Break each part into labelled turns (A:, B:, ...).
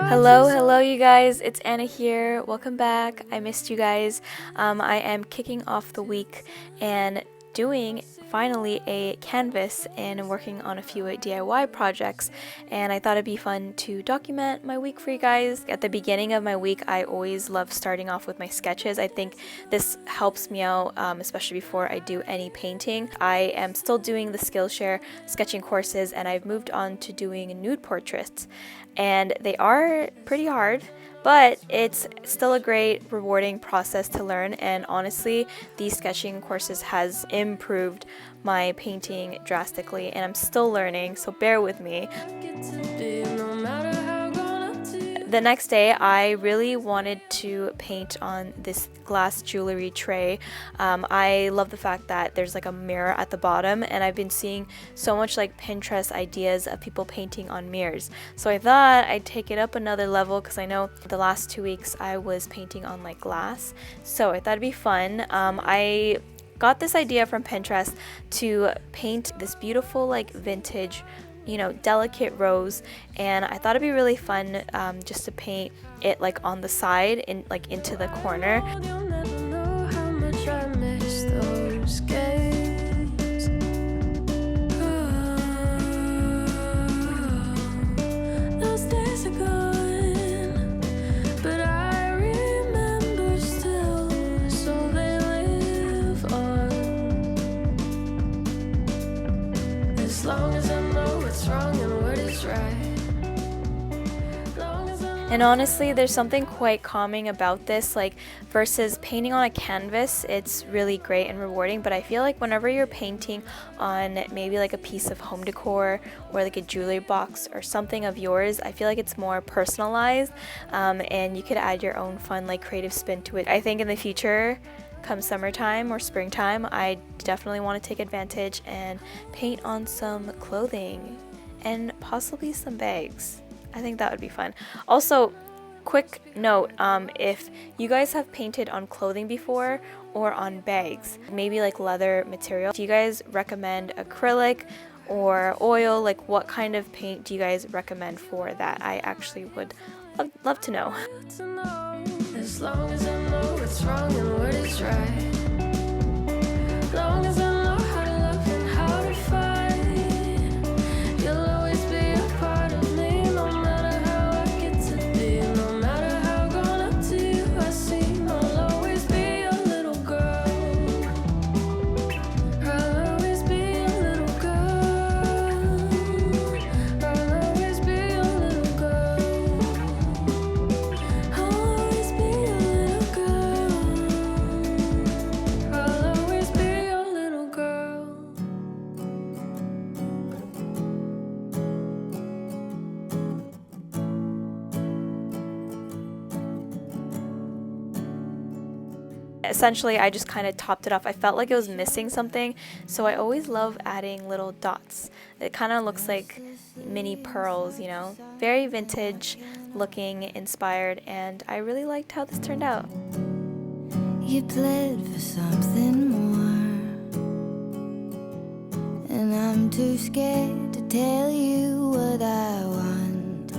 A: Hello you guys, it's Anna here. Welcome back. I missed you guys. I am kicking off the week and doing finally a canvas and working on a few DIY projects, and I thought it'd be fun to document my week for you guys. At the beginning of my week, I always love starting off with my sketches. I think this helps me out, especially before I do any painting. I am still doing the Skillshare sketching courses, and I've moved on to doing nude portraits, and they are pretty hard, but it's still a great, rewarding process to learn. And honestly, these sketching courses has improved my painting drastically, and I'm still learning, so bear with me. The next day, I really wanted to paint on this glass jewelry tray. I love the fact that there's like a mirror at the bottom, and I've been seeing so much like Pinterest ideas of people painting on mirrors. So I thought I'd take it up another level, because I know the last 2 weeks I was painting on like glass. So I thought it'd be fun. I got this idea from Pinterest to paint this beautiful like vintage, delicate rose, and I thought it'd be really fun just to paint it like on the side and like into the corner. And honestly, there's something quite calming about this, like versus painting on a canvas. It's really great and rewarding, but I feel like whenever you're painting on maybe like a piece of home decor or like a jewelry box or something of yours, I feel like it's more personalized, and you could add your own fun like creative spin to it. I think in the future, come summertime or springtime, I definitely want to take advantage and paint on some clothing and possibly some bags. I think that would be fun. Also, quick note, if you guys have painted on clothing before or on bags, maybe like leather material, do you guys recommend acrylic or oil? Like what kind of paint do you guys recommend for that? I actually would love to know. As long as I know what's wrong and what is right. As long as I know how to love and how to fight. You'll always be a part of me, no matter how I get to be, no matter how grown up to you I seem. I'll always be a little girl. I'll always be a little girl. I'll always be a little girl. I'll always be a little girl. I'll always be a little girl. Essentially, I just kind of topped it off. I felt like it was missing something, so I always love adding little dots. It kind of looks like mini pearls, very vintage looking, inspired, and I really liked how this turned out.
B: You pled for something more, and I'm too scared to tell you what I want.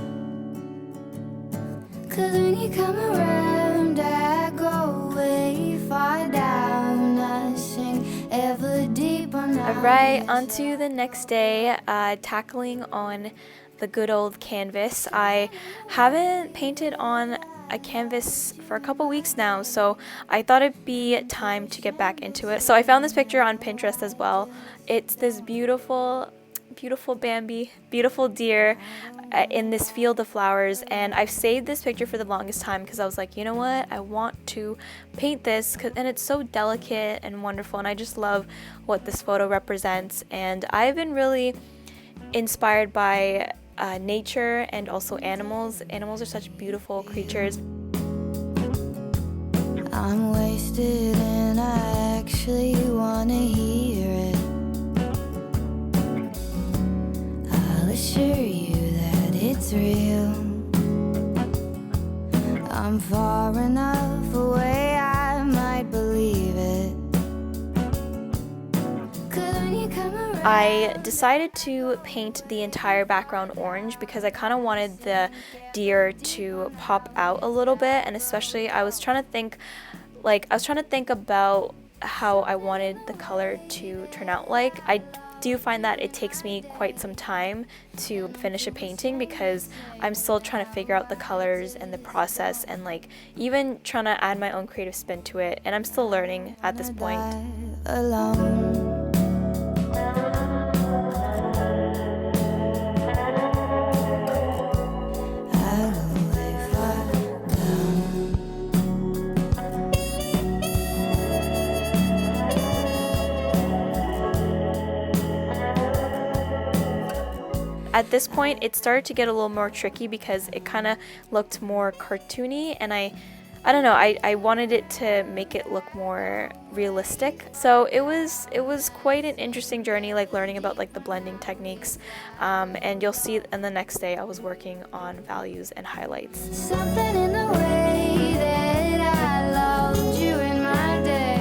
B: 'Cause when you come around, I go way far down. I sink ever deeper.
A: Alright, on to the next day, tackling on the good old canvas. I haven't painted on a canvas for a couple weeks now, so I thought it'd be time to get back into it. So I found this picture on Pinterest as well. It's this beautiful Bambi, beautiful deer in this field of flowers, and I've saved this picture for the longest time because I was like, you know what, I want to paint this, and it's so delicate and wonderful, and I just love what this photo represents. And I've been really inspired by nature and also animals. Animals are such beautiful creatures.
B: I'm wasted and I actually wanna hear it. I'll assure you that it's real. I'm far enough away I might believe it. 'Cause when you come around
A: I decided to paint the entire background orange because I kind of wanted the deer to pop out a little bit, and especially I was trying to think about how I wanted the color to turn out like. I do find that it takes me quite some time to finish a painting because I'm still trying to figure out the colors and the process, and like even trying to add my own creative spin to it, and I'm still learning at this point. At this point, it started to get a little more tricky because it kind of looked more cartoony, and I don't know, I wanted it to make it look more realistic. So it was quite an interesting journey, like learning about like the blending techniques, and you'll see in the next day I was working on values and highlights.
B: Something in the way that I loved you in my day,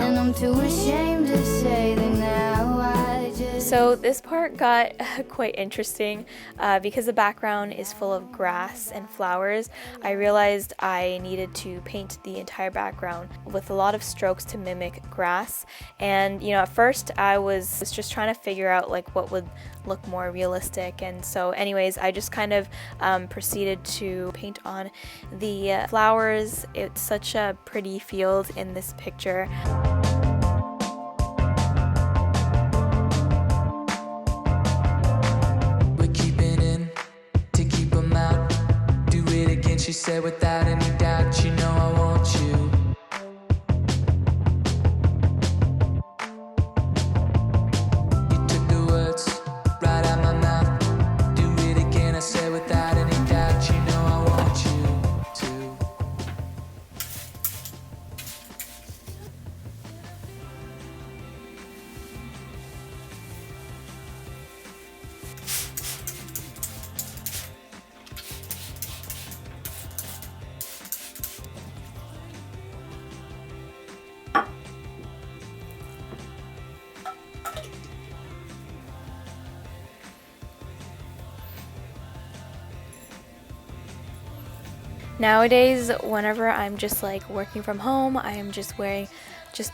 B: and I'm too ashamed to say that now I just...
A: So this part got quite interesting because the background is full of grass and flowers. I realized I needed to paint the entire background with a lot of strokes to mimic grass, and you know, at first I was just trying to figure out like what would look more realistic, and so anyways I just kind of proceeded to paint on the flowers. It's such a pretty field in this picture.
C: She said without any doubt, you know I want you. You took the words right out my mouth. Do it again, I said without any doubt, you know I want you to.
A: Nowadays, whenever I'm just like working from home, I am just wearing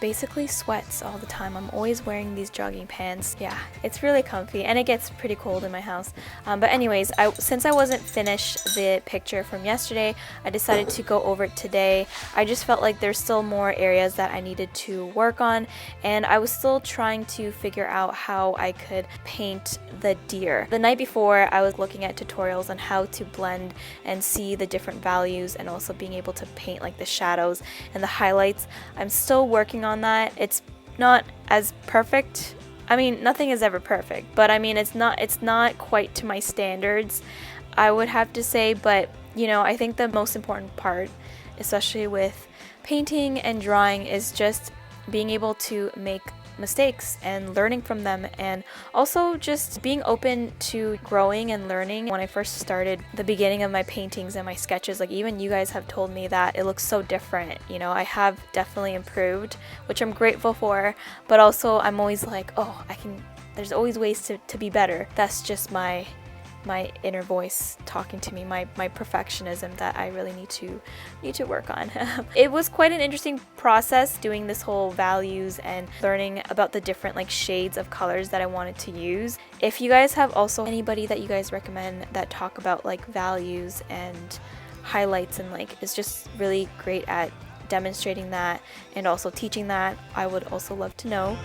A: basically sweats all the time. I'm always wearing these jogging pants. Yeah, it's really comfy, and it gets pretty cold in my house. But anyways, since I wasn't finished the picture from yesterday, I decided to go over it today. I just felt like there's still more areas that I needed to work on, and I was still trying to figure out how I could paint the deer. The night before, I was looking at tutorials on how to blend and see the different values, and also being able to paint like the shadows and the highlights. I'm still working on that. It's not as perfect. I mean, nothing is ever perfect, but I mean, it's not quite to my standards, I would have to say. But you know, I think the most important part, especially with painting and drawing, is just being able to make mistakes and learning from them, and also just being open to growing and learning. When I first started the beginning of my paintings and my sketches, like even you guys have told me that it looks so different. You know, I have definitely improved, which I'm grateful for, but also I'm always like, oh, there's always ways to be better. That's just my inner voice talking to me, my perfectionism that I really need to work on. It was quite an interesting process doing this whole values and learning about the different like shades of colors that I wanted to use. If you guys have also anybody that you guys recommend that talk about like values and highlights and like is just really great at demonstrating that and also teaching that, I would also love to know.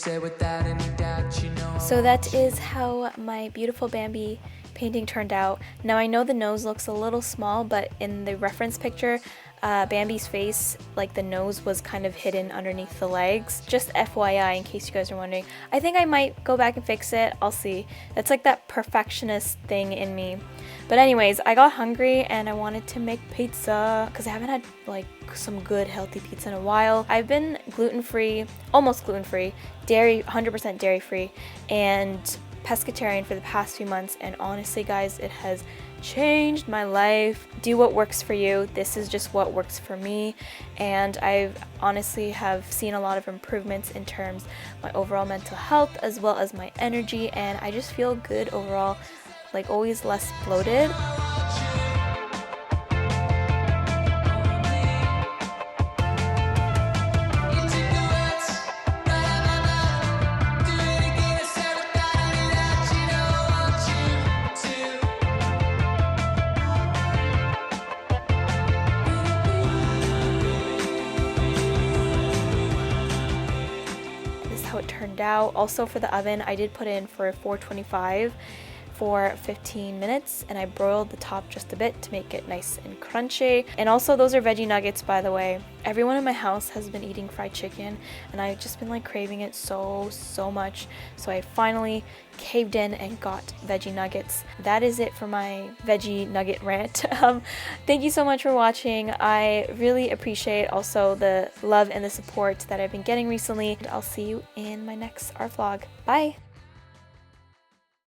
C: say without any doubt, you know.
A: So that is how my beautiful Bambi painting turned out. Now I know the nose looks a little small, but in the reference picture, Bambi's face, like the nose was kind of hidden underneath the legs. Just FYI, in case you guys are wondering. I think I might go back and fix it. I'll see. It's like that perfectionist thing in me. But anyways, I got hungry and I wanted to make pizza because I haven't had like some good healthy pizza in a while. I've been gluten-free, almost gluten-free, dairy, 100% dairy-free, and pescatarian for the past few months, and honestly guys, it has changed my life. Do what works for you. This is just what works for me, and I've honestly have seen a lot of improvements in terms of my overall mental health as well as my energy, and I just feel good overall, like always less bloated. How it turned out. Also for the oven, I did put in for 425 for 15 minutes, and I broiled the top just a bit to make it nice and crunchy. And also those are veggie nuggets, by the way. Everyone in my house has been eating fried chicken and I've just been like craving it so much, so I finally caved in and got veggie nuggets. That is it for my veggie nugget rant. Thank you so much for watching. I really appreciate also the love and the support that I've been getting recently. I'll see you in my next art vlog. Bye!